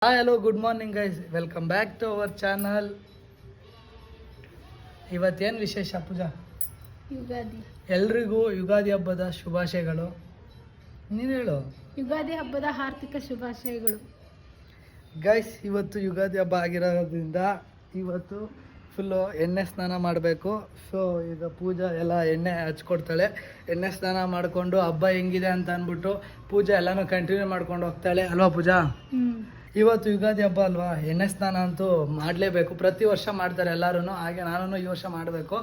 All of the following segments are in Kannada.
Hi hello good morning guys, welcome back to our channel. ಇವತ್ತೇನು ವಿಶೇಷ ಪೂಜಾ? ಯುಗಾದಿ. ಎಲ್ರಿಗೂ ಯುಗಾದಿ ಹಬ್ಬದ ಶುಭಾಶಯಗಳು. ನೀನು ಹೇಳು. ಯುಗಾದಿ ಹಬ್ಬದ ಆರ್ಥಿಕ ಶುಭಾಶಯಗಳು ಗೈಸ್. ಇವತ್ತು ಯುಗಾದಿ ಹಬ್ಬ ಆಗಿರೋದ್ರಿಂದ ಇವತ್ತು ಫುಲ್ಲು ಎಣ್ಣೆ ಸ್ನಾನ ಮಾಡಬೇಕು. ಸೊ ಈಗ ಪೂಜಾ ಎಲ್ಲ ಎಣ್ಣೆ ಹಚ್ಕೊಡ್ತಾಳೆ. ಎಣ್ಣೆ ಸ್ನಾನ ಮಾಡಿಕೊಂಡು ಹಬ್ಬ ಹೆಂಗಿದೆ ಅಂತ ಅಂದ್ಬಿಟ್ಟು ಪೂಜಾ ಎಲ್ಲನೂ ಕಂಟಿನ್ಯೂ ಮಾಡ್ಕೊಂಡು ಹೋಗ್ತಾಳೆ ಅಲ್ವಾ ಪೂಜಾ? ಇವತ್ತು ಯುಗಾದಿ ಹಬ್ಬ ಅಲ್ವಾ, ಎಣ್ಣೆ ಸ್ನಾನ ಅಂತೂ ಮಾಡಲೇಬೇಕು. ಪ್ರತಿ ವರ್ಷ ಮಾಡ್ತಾರೆ ಎಲ್ಲರೂ, ಹಾಗೆ ನಾನು ಈ ವರ್ಷ ಮಾಡಬೇಕು.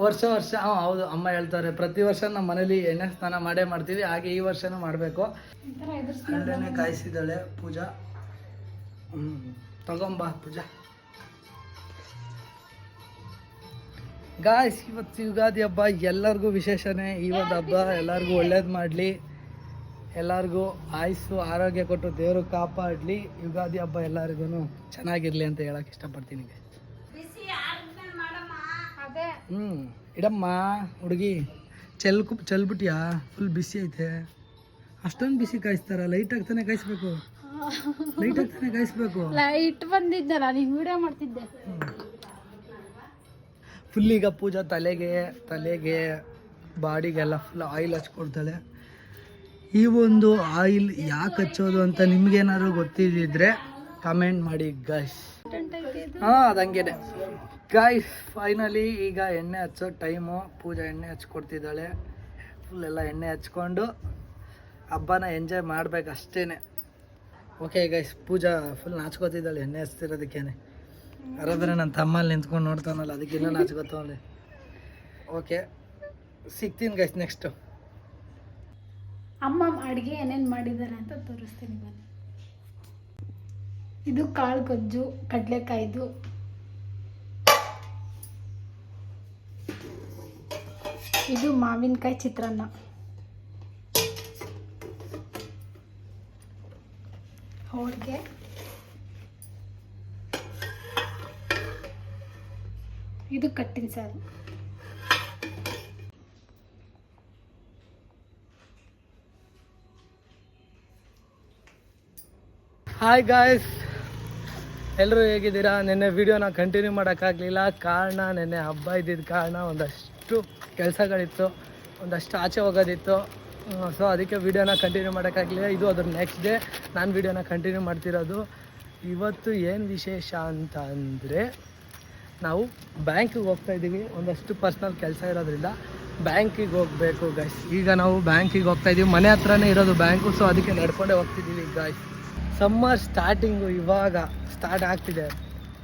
ವರ್ಷ ಹೌದು, ಅಮ್ಮ ಹೇಳ್ತಾರೆ ಪ್ರತಿ ವರ್ಷ ನಮ್ಮ ಮನೇಲಿ ಎಣ್ಣೆ ಸ್ನಾನ ಮಾಡೇ ಮಾಡ್ತೀವಿ, ಹಾಗೆ ಈ ವರ್ಷನೂ ಮಾಡಬೇಕು. ಎಣ್ಣೆ ಕಾಯಿಸಿದ್ದಾಳೆ ಪೂಜಾ. ತಗೊಂಬ ಪೂಜಾ. ಗಾಯ್ಸ್, ಇವತ್ತು ಯುಗಾದಿ ಹಬ್ಬ ಎಲ್ಲರಿಗೂ ವಿಶೇಷನೇ. ಈ ಒಂದು ಹಬ್ಬ ಎಲ್ಲರಿಗೂ ಒಳ್ಳೇದು ಮಾಡಲಿ, ಎಲ್ಲರಿಗೂ ಆಯುಸ್ಸು ಆರೋಗ್ಯ ಕೊಟ್ಟು ದೇವರು ಕಾಪಾಡಲಿ. ಯುಗಾದಿ ಹಬ್ಬ ಎಲ್ಲರಿಗೂ ಚೆನ್ನಾಗಿರಲಿ ಅಂತ ಹೇಳಕ್ಕೆ ಇಷ್ಟಪಡ್ತೀನಿ. ಇಡಮ್ಮ ಹುಡುಗಿ, ಚೆಲ್ಬಿಟ್ಟಿಯಾ? ಫುಲ್ ಬಿಸಿ ಐತೆ. ಅಷ್ಟೊಂದು ಬಿಸಿ ಕಾಯಿಸ್ತಾರ? ಲೈಟಾಗಿ ತಾನೇ ಕಾಯಿಸ್ಬೇಕು, ಲೈಟಾಗಿ ತಾನೇ ಕಾಯಿಸ್ಬೇಕು. ಲೈಟ್ ಬಂದಿದ್ದಲ್ಲ, ನೀನು ವಿಡಿಯೋ ಮಾಡ್ತಿದ್ದೆ. ಫುಲ್ ಈಗ ಪೂಜಾ ತಲೆಗೆ ಬಾಡಿಗೆಲ್ಲ ಫುಲ್ ಆಯಿಲ್ ಹಚ್ಕೊಡ್ತಾಳೆ. ಈ ಒಂದು ಆಯಿಲ್ ಯಾಕೆ ಹಚ್ಚೋದು ಅಂತ ನಿಮ್ಗೇನಾದ್ರು ಗೊತ್ತಿದ್ದಿದ್ರೆ ಕಮೆಂಟ್ ಮಾಡಿ ಗಾಯ್ಸ್. ಅದಂಗೇನೆ ಗಾಯ್ಸ್. ಫೈನಲಿ ಈಗ ಎಣ್ಣೆ ಹಚ್ಚೋ ಟೈಮು. ಪೂಜಾ ಎಣ್ಣೆ ಹಚ್ಕೊಡ್ತಿದ್ದಾಳೆ. ಫುಲ್ ಎಲ್ಲ ಎಣ್ಣೆ ಹಚ್ಕೊಂಡು ಹಬ್ಬನ ಎಂಜಾಯ್ ಮಾಡ್ಬೇಕು ಅಷ್ಟೇ. ಓಕೆ ಗೈಸ್, ಪೂಜಾ ಫುಲ್ ನಾಚ್ಕೋತಿದ್ದಾಳೆ ಎಣ್ಣೆ ಹಚ್ತಿರೋದಕ್ಕೇನೆ. ಯಾರಾದ್ರೆ ನನ್ನ ತಮ್ಮಲ್ಲಿ ನಿಂತ್ಕೊಂಡು ನೋಡ್ತಾನಲ್ಲ, ಅದಕ್ಕೆ ಇನ್ನೂ ನಾಚ್ಕೋತಾವಳೆ. ಓಕೆ, ಸಿಗ್ತೀನಿ ಗೈಸ್ ನೆಕ್ಸ್ಟು. ಅಮ್ಮ ಅಡುಗೆ ಏನೇನು ಮಾಡಿದ್ದಾರೆ ಅಂತ ತೋರಿಸ್ತೀನಿ ಬನ್ನಿ. ಇದು ಕಾಳು ಗೊಜ್ಜು, ಕಡಲೆಕಾಯ್ದು. ಇದು ಮಾವಿನಕಾಯಿ ಚಿತ್ರಾನ್ನ. ಹೋಳಿಗೆ. ಇದು ಕಟ್ಟಿನ ಸಾರು. ಹಾಯ್ ಗಾಯ್ಸ್, ಎಲ್ಲರೂ ಹೇಗಿದ್ದೀರಾ? ನೆನ್ನೆ ವೀಡಿಯೋನ ಕಂಟಿನ್ಯೂ ಮಾಡೋಕ್ಕಾಗಲಿಲ್ಲ. ಕಾರಣ ನೆನ್ನೆ ಹಬ್ಬ ಇದ್ದಿದ್ದ ಕಾರಣ ಒಂದಷ್ಟು ಕೆಲಸಗಳಿತ್ತು, ಒಂದಷ್ಟು ಆಚೆ ಹೋಗೋದಿತ್ತು. ಸೊ ಅದಕ್ಕೆ ವೀಡಿಯೋನ ಕಂಟಿನ್ಯೂ ಮಾಡೋಕ್ಕಾಗಲಿಲ್ಲ. ಇದು ಅದ್ರ ನೆಕ್ಸ್ಟ್ ಡೇ ನಾನು ವೀಡಿಯೋನ ಕಂಟಿನ್ಯೂ ಮಾಡ್ತಿರೋದು. ಇವತ್ತು ಏನು ವಿಶೇಷ ಅಂತ ಅಂದರೆ, ನಾವು ಬ್ಯಾಂಕಿಗೆ ಹೋಗ್ತಾಯಿದ್ದೀವಿ. ಒಂದಷ್ಟು ಪರ್ಸ್ನಲ್ ಕೆಲಸ ಇರೋದ್ರಿಂದ ಬ್ಯಾಂಕಿಗೆ ಹೋಗಬೇಕು ಗಾಯ್ಸ್. ಈಗ ನಾವು ಬ್ಯಾಂಕಿಗೆ ಹೋಗ್ತಾಯಿದ್ದೀವಿ. ಮನೆ ಹತ್ರನೇ ಇರೋದು ಬ್ಯಾಂಕು, ಸೊ ಅದಕ್ಕೆ ನಡ್ಕೊಂಡೇ ಹೋಗ್ತಿದ್ದೀವಿ ಗಾಯ್ಸ್. ಸಮ್ಮರ್ ಸ್ಟಾರ್ಟಿಂಗು ಇವಾಗ ಸ್ಟಾರ್ಟ್ ಆಗ್ತಿದೆ,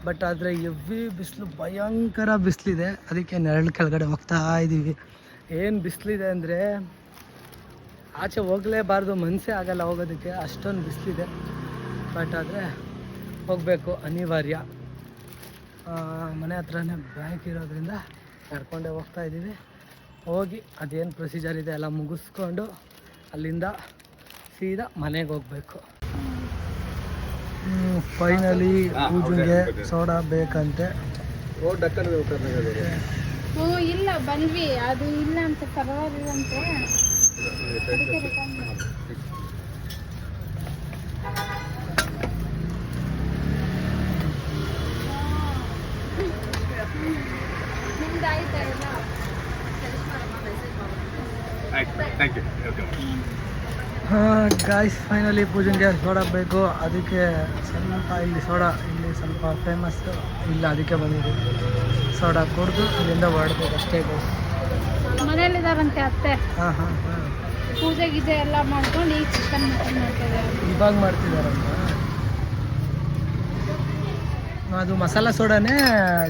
ಬಟ್ ಆದರೆ ಎವ್ರಿ ಬಿಸಿಲು, ಭಯಂಕರ ಬಿಸಿಲಿದೆ. ಅದಕ್ಕೆ ನೆರಳು ಕೆಳಗಡೆ ಹೋಗ್ತಾ ಇದ್ದೀವಿ. ಏನು ಬಿಸಿಲಿದೆ ಅಂದರೆ ಆಚೆ ಹೋಗಲೇಬಾರ್ದು, ಮನಸ್ಸೇ ಆಗಲ್ಲ ಹೋಗೋದಕ್ಕೆ, ಅಷ್ಟೊಂದು ಬಿಸಿಲಿದೆ. ಬಟ್ ಆದರೆ ಹೋಗಬೇಕು, ಅನಿವಾರ್ಯ. ಮನೆ ಹತ್ರನೇ ಬ್ಯಾಂಕ್ ಇರೋದ್ರಿಂದ ನಡ್ಕೊಂಡೇ ಹೋಗ್ತಾ ಇದ್ದೀವಿ. ಹೋಗಿ ಅದೇನು ಪ್ರೊಸೀಜರ್ ಇದೆ ಎಲ್ಲ ಮುಗಿಸ್ಕೊಂಡು ಅಲ್ಲಿಂದ ಸೀದಾ ಮನೆಗೆ ಹೋಗಬೇಕು. ಫೈನಲಿ ಪೂಜೆಗೆ ಸೋಡಾ ಬೇಕಂತೆ. ಇಲ್ಲ ಬಂದ್ವಿ, ಅದು ಇಲ್ಲ ಅಂತ ಪರವಾಗಿಲ್ಲಂತೆ. ಗಾಯ್ಸ್, ಫೈನಲಿ ಪೂಜೆಗೆ ಸೋಡಾ ಬೇಕು. ಅದಕ್ಕೆ ಸ್ವಲ್ಪ ಇಲ್ಲಿ ಸೋಡಾ ಇಲ್ಲಿ ಸ್ವಲ್ಪ ಫೇಮಸ್ಸು ಇಲ್ಲ, ಅದಕ್ಕೆ ಬಂದಿದ್ದೀವಿ. ಸೋಡಾ ಕುಡಿದು ಇಲ್ಲಿಂದ ಹೊರಡ್ಬೇಕು ಅಷ್ಟೇ ಗೈಸ್. ಮನೇಲಿದಾರಂತೆ ಅತ್ತೆ. ಹಾಂ ಪೂಜೆ ಗೀಜೆ ಎಲ್ಲ ಮಾಡ್ಕೊಂಡು ಈಗ ಚಿಕನ್ ಮಟನ್ ಮಾಡ್ತಿದ್ದಾರೆ. ಇವಾಗ ಮಾಡ್ತಿದ್ದಾರಂತ. ಅದು ಮಸಾಲ ಸೋಡಾನೇ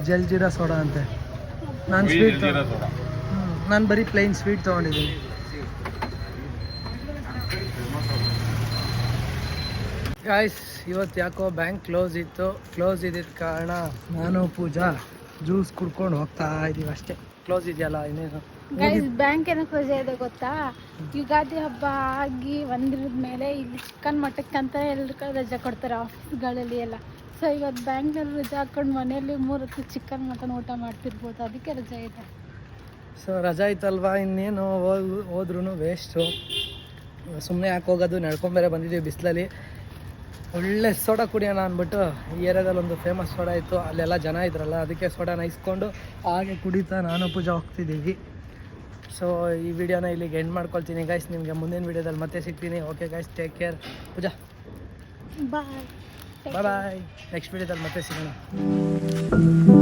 ಜಲ್ಜೀರಾ ಸೋಡಾ ಅಂತೆ. ನಾನು ಸ್ವೀಟ್ ನಾನು ಬರೀ ಪ್ಲೈನ್ ಸ್ವೀಟ್ ತೊಗೊಂಡಿದ್ದೀನಿ. ಗಾಯ್ಸ್, ಇವತ್ತು ಯಾಕೋ ಬ್ಯಾಂಕ್ ಕ್ಲೋಸ್ ಇತ್ತು. ಕ್ಲೋಸ್ ಇದ್ದಿದ್ದ ಕಾರಣ ನಾನು ಪೂಜಾ ಜ್ಯೂಸ್ ಕುಡ್ಕೊಂಡು ಹೋಗ್ತಾ ಇದ್ದೀವಿ ಅಷ್ಟೇ. ಕ್ಲೋಸ್ ಇದೆಯಲ್ಲ ಇನ್ನೇನು. ಗೈಸ್, ಬ್ಯಾಂಕ್ ಏನಕ್ಕೆ ರಜೆ ಇದೆ ಗೊತ್ತಾ? ಯುಗಾದಿ ಹಬ್ಬ ಆಗಿ ಒಂದಿರದ ಮೇಲೆ ಇಲ್ಲಿ ಚಿಕನ್ ಮಟಕ್ಕಂತ ಎಲ್ಲರೂ ರಜೆ ಕೊಡ್ತಾರೆ ಆಫೀಸ್ಗಳಲ್ಲಿ ಎಲ್ಲ. ಸೊ ಇವತ್ತು ಬ್ಯಾಂಕ್ನಲ್ಲಿ ರಜೆ ಹಾಕೊಂಡು ಮನೆಯಲ್ಲಿ 3 ಹೊತ್ತು ಚಿಕನ್ ಮಟನ್ ಊಟ ಮಾಡ್ತಿರ್ಬೋದು, ಅದಕ್ಕೆ ರಜೆ ಇದೆ. ಸೊ ರಜಾ ಐತಲ್ವಾ, ಇನ್ನೇನು ಹೋದ್ರೂ ವೇಸ್ಟು. ಸುಮ್ಮನೆ ಯಾಕೆ ಹೋಗೋದು, ನಡ್ಕೊಂಬೇರೆ ಬಂದಿದ್ದೀವಿ ಬಿಸಿಲಲ್ಲಿ. ಒಳ್ಳೆ ಸೋಡಾ ಕುಡಿಯೋಣ ಅಂದ್ಬಿಟ್ಟು ಈ ಏರಿಯಾದಲ್ಲಿ ಒಂದು ಫೇಮಸ್ ಸೋಡಾ ಇತ್ತು, ಅಲ್ಲೆಲ್ಲ ಜನ ಇದ್ರಲ್ಲ, ಅದಕ್ಕೆ ಸೋಡಾನ ಇಸ್ಕೊಂಡು ಹಾಗೆ ಕುಡಿತಾ ನಾನು ಪೂಜಾ ಹೋಗ್ತಿದ್ದೀವಿ. ಸೊ ಈ ವಿಡಿಯೋನ ಇಲ್ಲಿಗೆ ಎಂಡ್ ಮಾಡ್ಕೊಳ್ತೀನಿ ಗೈಸ್. ನಿಮಗೆ ಮುಂದಿನ ವಿಡಿಯೋದಲ್ಲಿ ಮತ್ತೆ ಸಿಗ್ತೀನಿ. Okay guys, take care. Pooja bye bye. Next ವಿಡಿಯೋದಲ್ಲಿ ಮತ್ತೆ ಸಿಗೋಣ.